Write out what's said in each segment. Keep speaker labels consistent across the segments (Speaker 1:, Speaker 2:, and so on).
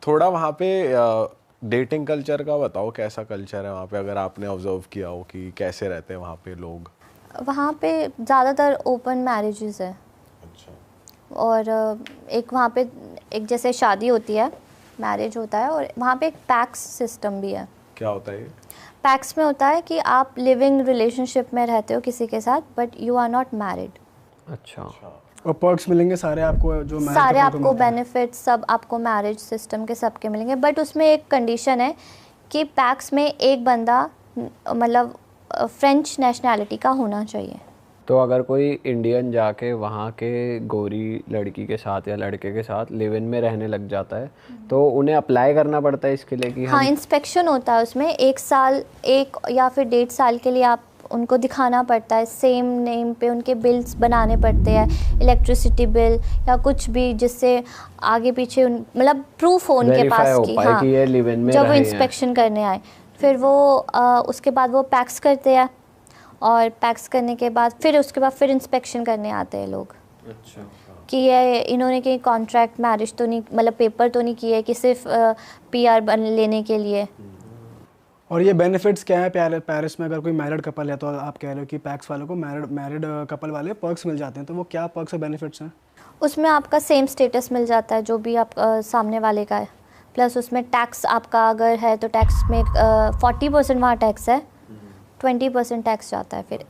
Speaker 1: थोड़ा वहाँ पे डेटिंग कल्चर का बताओ, कैसा कल्चर है वहाँ पे, अगर आपने ऑब्जर्व किया हो कि कैसे रहते हैं वहाँ पे लोग।
Speaker 2: वहाँ पे ज़्यादातर ओपन मैरिजेस है।
Speaker 1: अच्छा।
Speaker 2: और एक वहाँ पे एक जैसे शादी होती है, मैरिज होता है, और वहाँ पे एक पैक्स सिस्टम भी है।
Speaker 1: क्या होता है ये?
Speaker 2: पैक्स में होता है कि आप लिविंग रिलेशनशिप में रहते हो किसी के साथ, but you are not married.
Speaker 3: अच्छा।
Speaker 4: और पर्क्स मिलेंगे सारे आपको जो मैरिज
Speaker 2: सारे
Speaker 4: कपल को
Speaker 2: आपको
Speaker 4: मिलते हैं।
Speaker 2: बेनिफिट्स सब आपको मैरिज सिस्टम के सबके मिलेंगे, बट उसमें एक कंडीशन है कि पैक्स में एक बंदा मतलब फ्रेंच नेशनैलिटी का होना चाहिए।
Speaker 3: तो अगर कोई इंडियन जाके वहाँ के गोरी लड़की के साथ या लड़के के साथ लिव इन में रहने लग जाता है तो उन्हें अप्लाई करना पड़ता है इसके लिए कि
Speaker 2: हाँ, इंस्पेक्शन होता है उसमें। 1 साल, 1 या फिर 1.5 साल के लिए आप उनको दिखाना पड़ता है, सेम नेम पे उनके बिल्स बनाने पड़ते हैं, इलेक्ट्रिसिटी बिल या कुछ भी, जिससे आगे पीछे मतलब प्रूफ हो उनके पास
Speaker 3: हो
Speaker 2: कि
Speaker 3: पाए
Speaker 2: हाँ
Speaker 3: कि ये लिव इन में
Speaker 2: जब वो
Speaker 3: रहे हैं।
Speaker 2: इंस्पेक्शन करने आए, फिर वो उसके बाद वो पैक्स करते हैं, और पैक्स करने के बाद फिर उसके बाद फिर इंस्पेक्शन करने आते हैं लोग।
Speaker 3: अच्छा।
Speaker 2: कि ये इन्होंने कहीं कॉन्ट्रैक्ट मैरिज तो नहीं, मतलब पेपर तो नहीं किए कि सिर्फ PR लेने के लिए।
Speaker 4: और ये बेनिफिट्स क्या है पेरिस में? अगर कोई मैरिड कपल है तो आप कह रहे हो कि पैक्स वालों को मैरिड कपल वाले पर्क्स मिल जाते हैं, तो वो क्या पर्क्स और बेनिफिट्स हैं?
Speaker 2: उसमें आपका सेम स्टेटस मिल जाता है जो भी आप सामने वाले का है, प्लस उसमें टैक्स आपका अगर है तो टैक्स में 40% वहाँ टैक्स है, 20% टैक्स जाता है फिर।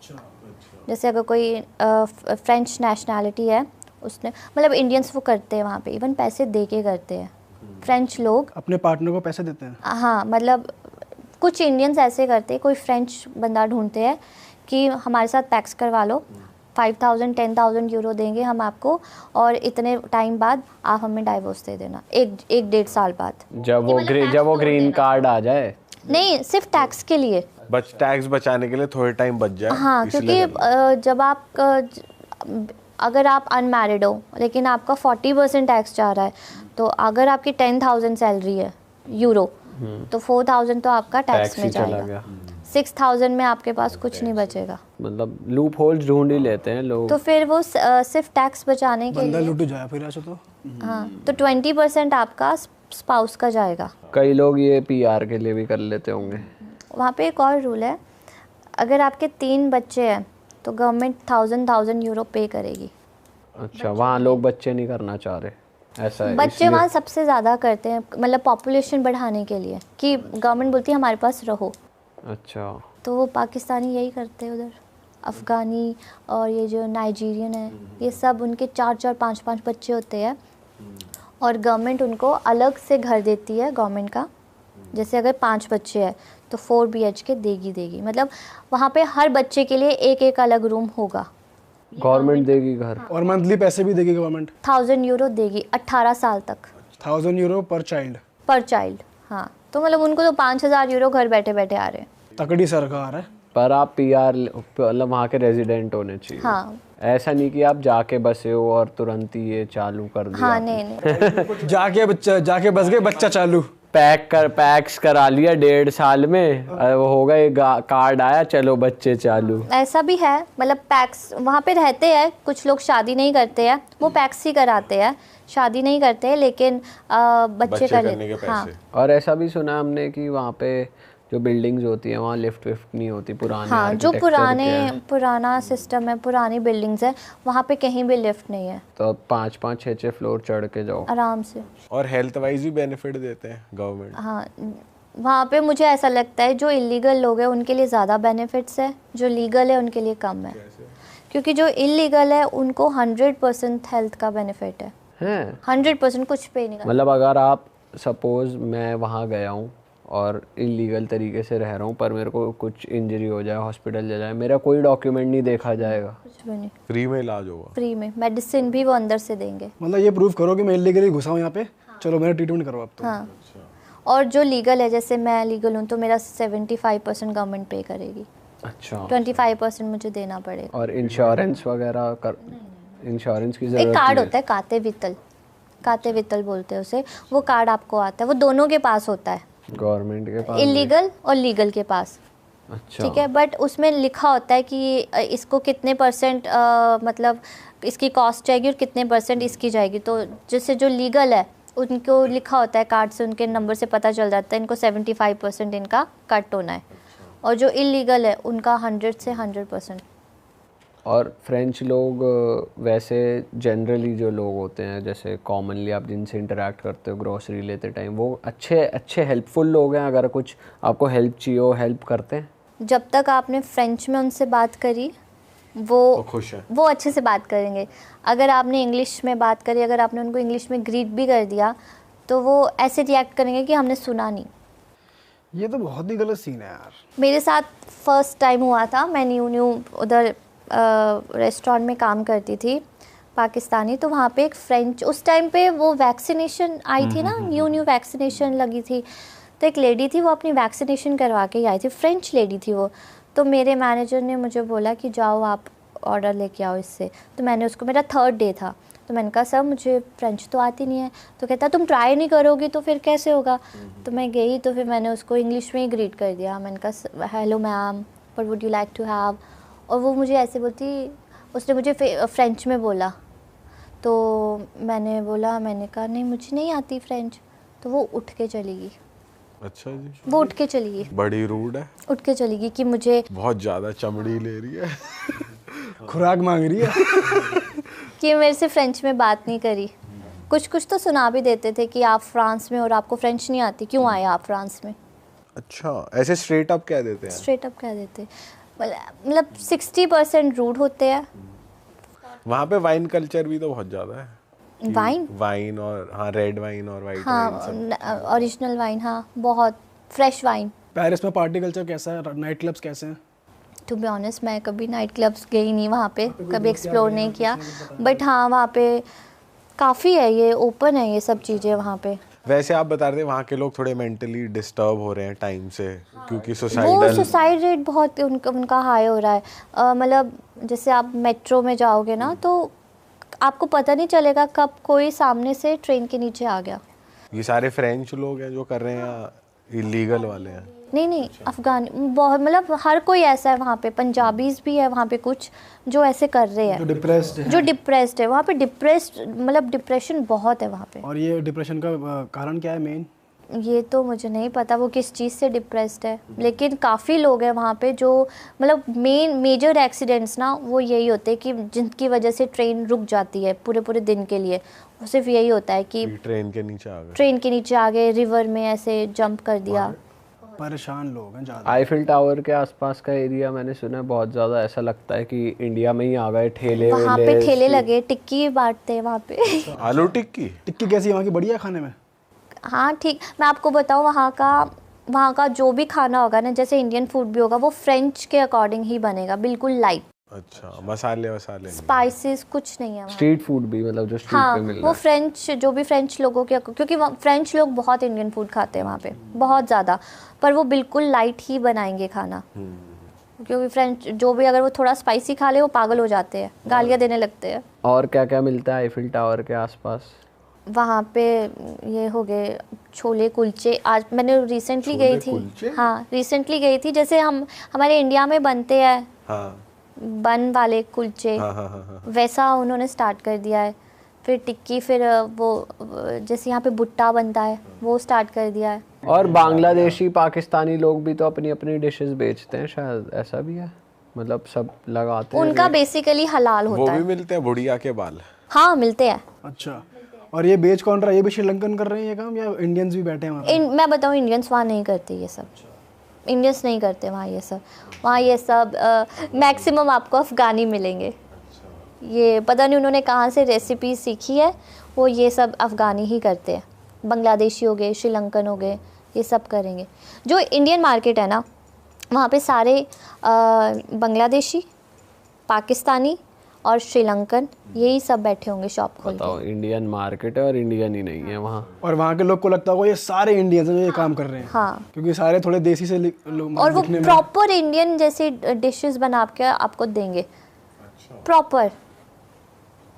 Speaker 2: जैसे अगर कोई फ्रेंच नेशनैलिटी है, उसने मतलब इंडियंस वो करते हैं वहाँ पे, इवन पैसे दे के करते हैं फ्रेंच लोग
Speaker 4: अपने पार्टनर को पैसे देते हैं?
Speaker 2: हाँ, मतलब कुछ इंडियंस ऐसे करते हैं, कोई फ्रेंच बंदा ढूंढते हैं कि हमारे साथ पैक्स करवा लो, 5,000 10,000 यूरो देंगे हम आपको, और इतने टाइम बाद आप हमें डाइवोर्स दे देना, एक 1.5 साल बाद।
Speaker 3: जब वो ग्रीन कार्ड आ जाए।
Speaker 2: नहीं, सिर्फ टैक्स के लिए।
Speaker 1: टैक्स बचाने के लिए थोड़े टाइम बच जाए।
Speaker 2: हाँ, क्योंकि जब आप अगर आप अनमैरिड हो लेकिन आपका 40% टैक्स जा रहा है, तो अगर आपकी 10,000 सैलरी है यूरो, तो 4,000 तो आपका टैक्स में जाएगा, 6,000 में आपके पास कुछ नहीं बचेगा।
Speaker 3: मतलब लूप होल्स ढूंढ ही लेते हैं लोग।
Speaker 2: तो फिर वो सिर्फ टैक्स बचाने के
Speaker 4: बंदा
Speaker 2: लिए
Speaker 4: लूट जाए फिर ऐसा तो।
Speaker 2: हाँ, तो 20% आपका स्पाउस का जाएगा।
Speaker 3: कई लोग ये PR के लिए भी कर लेते होंगे।
Speaker 2: वहाँ पे एक और रूल है, अगर आपके 3 बच्चे हैं तो गवर्नमेंट 1,000 यूरो पे करेगी।
Speaker 3: अच्छा, वहाँ लोग बच्चे नहीं करना चाह रहे, ऐसा है?
Speaker 2: बच्चे वहाँ सबसे ज़्यादा करते हैं, मतलब पॉपुलेशन बढ़ाने के लिए, कि गवर्नमेंट बोलती है हमारे पास रहो।
Speaker 3: अच्छा।
Speaker 2: तो वो पाकिस्तानी यही करते हैं उधर, अफ़गानी और ये जो नाइजीरियन है, ये सब उनके 4-4 5-5 बच्चे होते हैं, और गवर्नमेंट उनको अलग से घर देती है गवर्नमेंट का। जैसे अगर 5 बच्चे हैं तो 4 BHK देगी, मतलब वहाँ पे हर बच्चे के लिए एक अलग रूम होगा।
Speaker 3: गवर्नमेंट देगी घर?
Speaker 4: और मंथली पैसे भी देगी गवर्नमेंट?
Speaker 2: 1,000 यूरो देगी 18 साल तक।
Speaker 4: 1,000 यूरो पर चाइल्ड?
Speaker 2: हाँ, तो मतलब उनको तो 5,000 यूरो घर बैठे बैठे आ रहे हैं।
Speaker 4: तकड़ी सरकार है।
Speaker 3: पर आप PR मतलब वहाँ के रेजिडेंट होने चाहिए।
Speaker 2: हाँ,
Speaker 3: ऐसा नहीं कि आप जाके बसे हो और तुरंत ही ये चालू कर दिया।
Speaker 2: हाँ, नहीं
Speaker 4: जाके बस गए, बच्चा चालू।
Speaker 3: पैक्स करा लिया 1.5 साल में, वो हो गए, कार्ड आया, चलो बच्चे चालू।
Speaker 2: ऐसा भी है, मतलब पैक्स वहाँ पे रहते हैं, कुछ लोग शादी नहीं करते हैं, वो पैक्स ही कराते हैं, शादी नहीं करते हैं, लेकिन बच्चे कर लेते हैं। हाँ,
Speaker 3: और ऐसा भी सुना हमने कि वहाँ पे जो बिल्डिंग्स होती है वहाँ लिफ्ट नहीं होती, पुराने
Speaker 2: हाँ, जो पुराना सिस्टम है, पुरानी बिल्डिंग्स है, वहाँ पे कहीं भी लिफ्ट नहीं है,
Speaker 3: तो 5-5 6-6 फ्लोर चढ़ के जाओ
Speaker 2: आराम से।
Speaker 1: और हेल्थ वाइज भी बेनिफिट देते हैं गवर्नमेंट।
Speaker 2: हाँ, वहाँ पे मुझे ऐसा लगता है जो इलीगल लोग हैं उनके लिए ज़्यादा बेनिफिट्स है, जो लीगल है उनके लिए कम है। क्योंकि जो इलीगल है उनको 100% हेल्थ का बेनिफिट है। 100% कुछ पे नहीं।
Speaker 3: मतलब अगर आप सपोज मैं वहाँ गया हूँ और इलीगल तरीके से रह रहा हूँ, पर मेरे को कुछ इंजरी हो जाए, हॉस्पिटल जा जाए, मेरा कोई डॉक्यूमेंट नहीं देखा जाएगा?
Speaker 2: कुछ भी नहीं,
Speaker 1: फ्री में इलाज होगा।
Speaker 2: फ्री में मेडिसिन भी वो अंदर से देंगे।
Speaker 4: मतलब ये प्रूफ करो कि मैं इलीगली घुसा हूँ यहाँ पे, चलो मेरा ट्रीटमेंट करो आप तो।
Speaker 2: हाँ, और जो लीगल है, जैसे मैं लीगल हूँ तो मेरा 75% गवर्नमेंट पे करेगी।
Speaker 3: अच्छा।
Speaker 2: 25% मुझे देना पड़ेगा।
Speaker 3: और इंश्योरेंस वगैरह इंश्योरेंस की जरूरत
Speaker 2: एक कार्ड होता है, काते वित्तल बोलते हैं उसे, वो कार्ड आपको आता है, वो दोनों के पास होता है,
Speaker 3: गवर्नमेंट के पास,
Speaker 2: इलीगल और लीगल के पास।
Speaker 3: अच्छा।
Speaker 2: ठीक है, बट उसमें लिखा होता है कि इसको कितने %, मतलब इसकी कॉस्ट जाएगी और कितने % इसकी जाएगी। तो जैसे जो लीगल है उनको लिखा होता है कार्ड से, उनके नंबर से पता चल जाता है इनको 75% इनका कट होना है, और जो इलीगल है उनका 100 से 100%।
Speaker 3: और फ्रेंच लोग वैसे जनरली जो लोग होते हैं, जैसे कॉमनली आप जिनसे इंटरेक्ट करते हो ग्रोसरी लेते टाइम, वो अच्छे हेल्पफुल लोग हैं? अगर कुछ आपको हेल्प चाहिए हो हेल्प करते हैं?
Speaker 2: जब तक आपने फ्रेंच में उनसे बात करी वो
Speaker 1: तो खुश है,
Speaker 2: वो अच्छे से बात करेंगे। अगर आपने इंग्लिश में बात करी, अगर आपने उनको इंग्लिश में ग्रीट भी कर दिया, तो वो ऐसे रिएक्ट करेंगे कि हमने सुना नहीं।
Speaker 4: ये तो बहुत ही गलत सीन है यार।
Speaker 2: मेरे साथ फर्स्ट टाइम हुआ था, मैं न्यू उधर रेस्टोरेंट में काम करती थी पाकिस्तानी, तो वहाँ पे एक फ्रेंच, उस टाइम पे वो वैक्सीनेशन आई थी ना, न्यू वैक्सीनेशन लगी थी, तो एक लेडी थी वो अपनी वैक्सीनेशन करवा के आई थी, फ्रेंच लेडी थी वो। तो मेरे मैनेजर ने मुझे बोला कि जाओ आप ऑर्डर लेके आओ इससे। तो मैंने उसको, मेरा 3rd डे था, तो मैंने कहा सर मुझे फ्रेंच तो आती नहीं है। तो कहता तुम ट्राई नहीं करोगी तो फिर कैसे होगा। तो मैं गई, तो फिर मैंने उसको इंग्लिश में ही ग्रीट कर दिया। मैंने कहा hello ma'am, what would you like to have. और वो मुझे ऐसे बोलती, उसने मुझे फ्रेंच में बोला, तो मैंने कहा नहीं मुझे नहीं आती फ्रेंच। तो वो उठ के चली गई।
Speaker 1: अच्छा जी,
Speaker 2: वो उठ के चली गई,
Speaker 1: बड़ी रूड है,
Speaker 2: उठ के चली गई कि मुझे
Speaker 1: बहुत ज़्यादा चमड़ी ले रही है।
Speaker 4: खुराक मांग रही है।
Speaker 2: कि मेरे से फ्रेंच में बात नहीं करी। कुछ तो सुना भी देते थे कि आप फ्रांस में और आपको फ्रेंच नहीं आती, क्यों आए आप फ्रांस में।
Speaker 1: अच्छा, ऐसे स्ट्रेट अप कह देते हैं?
Speaker 2: स्ट्रेट अप कह देते, मतलब 60% रूड होते हैं।
Speaker 1: वहाँ पे वाइन कल्चर भी तो बहुत ज़्यादा है। वाइन और हाँ, रेड वाइन और वाइट वाइन सब।
Speaker 2: हाँ, ओरिजिनल वाइन, हाँ बहुत फ्रेश वाइन।
Speaker 4: पेरिस में पार्टी कल्चर कैसा है, नाइट क्लब्स कैसे हैं?
Speaker 2: टू बी ऑनेस्ट मैं कभी नाइट क्लब्स गई नहीं वहाँ पे, कभी एक्सप्लोर नहीं किया, बट हाँ वहाँ पे काफ़ी है, ये ओपन है ये सब चीज़ें वहाँ पे।
Speaker 1: वैसे आप बता रहे थे वहाँ के लोग थोड़े मेंटली डिस्टर्ब हो रहे हैं टाइम से, क्योंकि
Speaker 2: वो
Speaker 1: सुसाइडल
Speaker 2: सुसाइड रेट बहुत उनका हाई हो रहा है। मतलब जैसे आप मेट्रो में जाओगे ना, तो आपको पता नहीं चलेगा कब कोई सामने से ट्रेन के नीचे आ गया।
Speaker 1: ये सारे फ्रेंच लोग हैं जो कर रहे हैं या इलीगल वाले हैं?
Speaker 2: नहीं, अफगान बहुत, मतलब हर कोई ऐसा है वहाँ पे, पंजाबीज भी है वहाँ पे कुछ जो ऐसे कर रहे हैं, जो डिप्रेस्ड है वहाँ पे। मतलब डिप्रेशन बहुत है वहाँ पे।
Speaker 4: और ये डिप्रेशन का कारण क्या है मेन?
Speaker 2: ये तो मुझे नहीं पता वो किस चीज़ से डिप्रेस्ड है, लेकिन काफ़ी लोग हैं वहाँ पे जो, मतलब मेजर एक्सीडेंट्स ना वो यही होते हैं कि जिनकी वजह से ट्रेन रुक जाती है पूरे दिन के लिए। वो सिर्फ यही होता है कि
Speaker 1: ट्रेन के नीचे आ गए,
Speaker 2: रिवर में ऐसे जंप कर दिया।
Speaker 4: परेशान लोग हैं ज़्यादा।
Speaker 3: आईफिल टावर के आसपास का एरिया मैंने सुना है बहुत ज़्यादा ऐसा लगता है कि इंडिया में ही आ गए। ठेले
Speaker 2: वहाँ पे ठेले लगे, टिक्की बांटते हैं वहाँ पे।
Speaker 1: आलू टिक्की
Speaker 4: कैसी है वहाँ की, बढ़िया खाने में?
Speaker 2: हाँ ठीक, मैं आपको बताऊँ वहाँ का जो भी खाना होगा ना, जैसे इंडियन फूड भी होगा, वो फ्रेंच के अकॉर्डिंग ही बनेगा, बिल्कुल लाइट।
Speaker 1: अच्छा, मसाले
Speaker 2: स्पाइसेस कुछ नहीं है।
Speaker 3: स्ट्रीट फूड भी, मतलब जो स्ट्रीट पे मिल रहा है।
Speaker 2: वो फ्रेंच, जो भी फ्रेंच लोगों के, क्योंकि फ्रेंच लोग बहुत इंडियन फूड खाते हैं वहाँ पे, बहुत ज़्यादा, पर वो बिल्कुल लाइट ही बनाएंगे खाना। क्योंकि फ्रेंच जो भी अगर वो थोड़ा स्पाइसी खा ले वो पागल हो जाते हैं, गालियाँ देने लगते हैं।
Speaker 3: और क्या क्या मिलता है आईफिल टावर के आसपास?
Speaker 2: वहाँ पे ये हो गए छोले कुलचे। आज मैंने रिसेंटली गई थी, हाँ रिसेंटली गई थी, जैसे हमारे इंडिया में बनते हैं बन वाले कुलचे, वैसा उन्होंने स्टार्ट कर दिया है। फिर टिक्की, फिर वो जैसे यहाँ पे भुट्टा बनता है वो स्टार्ट कर दिया है।
Speaker 3: और बांग्लादेशी पाकिस्तानी लोग भी तो अपनी अपनी डिशेस बेचते हैं शायद, ऐसा भी है? मतलब सब लगाते हैं?
Speaker 2: उनका बेसिकली हलाल होता है।
Speaker 1: वो भी मिलते हैं बुढ़िया के बाल?
Speaker 2: हाँ मिलते हैं।
Speaker 4: अच्छा, और ये बेच कौन रहा है? ये भी श्रीलंकन कर रहे हैं ये काम, या इंडियंस भी बैठे हैं वहाँ पे?
Speaker 2: मैं बताऊँ, इंडियंस वहाँ नहीं करते ये सब। इंडियंस नहीं करते वहाँ ये सब। वहाँ ये सब मैक्सिमम आपको अफ़गानी मिलेंगे। ये पता नहीं उन्होंने कहाँ से रेसिपी सीखी है, वो ये सब अफ़गानी ही करते हैं। बांग्लादेशी हो गए, श्रीलंकन हो गए, ये सब करेंगे। जो इंडियन मार्केट है ना, वहाँ पे सारे बांग्लादेशी, पाकिस्तानी और श्रीलंकन यही सब बैठे होंगे शॉप खोल के।
Speaker 3: इंडियन मार्केट है और इंडियन ही नहीं है वहाँ।
Speaker 4: और वहाँ के लोग को लगता होगा ये सारे इंडियंस हैं जो ये काम कर रहे हैं।
Speaker 2: हाँ,
Speaker 4: क्योंकि सारे थोड़े देसी से
Speaker 2: और वो प्रॉपर इंडियन जैसे डिशेस बना के आपको देंगे, प्रॉपर।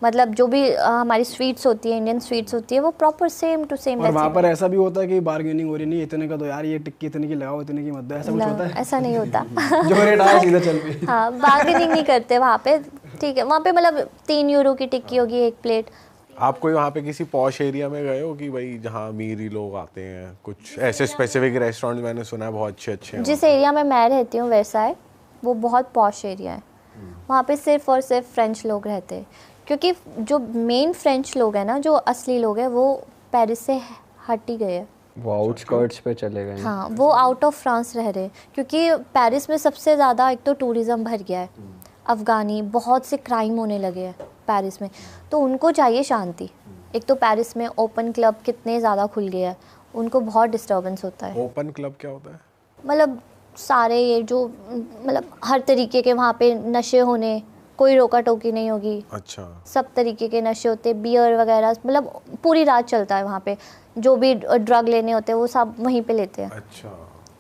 Speaker 2: मतलब जो भी हमारी स्वीट्स होती है, इंडियन स्वीट्स होती है, वो प्रॉपर सेम टू सेम।
Speaker 4: और वहाँ पर ऐसा भी होता है कि बार्गेनिंग हो रही नहीं, इतने का दो यार, ये टिक्की इतने की लगाओ, इतने की मत दो, ऐसा कुछ होता है?
Speaker 2: ऐसा नहीं होता।
Speaker 4: जो रेट आया सीधा चल पे।
Speaker 2: हाँ, बार्गेनिंग नहीं करते वहाँ पे। ठीक है, वहाँ पे मतलब 3 यूरो की टिक्की होगी एक प्लेट,
Speaker 1: आप कोई वहाँ पे किसी पॉश एरिया में गए हो कि भाई जहाँ अमीर ही लोग आते हैं? कुछ ऐसे स्पेसिफिक रेस्टोरेंट मैंने सुना है बहुत अच्छे अच्छे हैं
Speaker 2: जिस एरिया में मैं रहती हूँ वर्साई, वो बहुत पॉश एरिया है। वहाँ पे सिर्फ और सिर्फ फ्रेंच लोग रहते हैं, क्योंकि जो मेन फ्रेंच लोग हैं ना, जो असली लोग हैं, वो पेरिस से हट ही गए हैं।
Speaker 3: वो आउटस्कर्ट्स पे चले गए हैं।
Speaker 2: हाँ, वो आउट ऑफ फ्रांस रह रहे हैं, क्योंकि पेरिस में सबसे ज़्यादा एक तो टूरिज़्म भर गया है, अफ़गानी, बहुत से क्राइम होने लगे हैं पेरिस में, तो उनको चाहिए शांति। एक तो पेरिस में ओपन क्लब कितने ज़्यादा खुल गए हैं, उनको बहुत डिस्टर्बेंस होता है।
Speaker 1: ओपन क्लब क्या होता है?
Speaker 2: मतलब सारे ये जो मतलब हर तरीके के वहाँ पे नशे होने, कोई रोका टोकी नहीं होगी।
Speaker 1: अच्छा।
Speaker 2: सब तरीके के नशे होते, बियर वगैरह, मतलब पूरी रात चलता है वहाँ पे। जो भी ड्रग लेने होते हैं वो सब वहीं पे लेते हैं।
Speaker 1: अच्छा,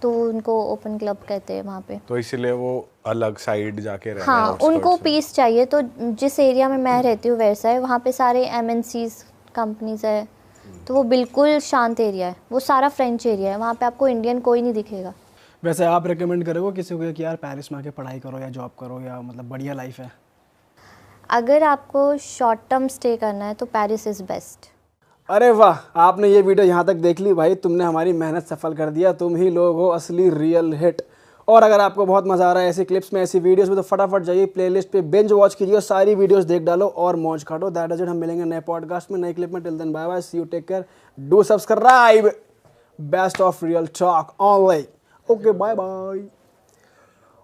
Speaker 2: तो उनको ओपन क्लब कहते हैं वहाँ पे।
Speaker 1: तो इसलिए वो अलग साइड जाके रहना
Speaker 2: हाँ,
Speaker 1: outskirts
Speaker 2: उनको
Speaker 1: में।
Speaker 2: पीस चाहिए। तो जिस एरिया में मैं रहती हूँ वर्साई, वहाँ पे सारे MNCs कंपनीज है, तो वो बिल्कुल शांत एरिया है। वो सारा फ्रेंच एरिया है, वहाँ पे आपको इंडियन कोई नहीं दिखेगा।
Speaker 4: वैसे आप रेकमेंड करोगे किसी को कि यार पेरिस में आके पढ़ाई करो या जॉब करो, या मतलब बढ़िया लाइफ है?
Speaker 2: अगर आपको शॉर्ट टर्म स्टे करना है तो पेरिस इज़ बेस्ट।
Speaker 4: अरे वाह, आपने ये वीडियो यहाँ तक देख ली भाई, तुमने हमारी मेहनत सफल कर दिया। तुम ही लोग हो असली रियल हिट। और अगर आपको बहुत मज़ा आ रहा है ऐसी क्लिप्स में, ऐसी वीडियोस में, तो फटाफट जाइए प्लेलिस्ट पे बिंज वॉच कीजिए, सारी वीडियोस देख डालो और मौज काटो। That is it. हम मिलेंगे नए पॉडकास्ट में, नई क्लिप में। Till then bye bye, see you, take care, do subscribe. Best of Real Talk online. Okay, bye bye.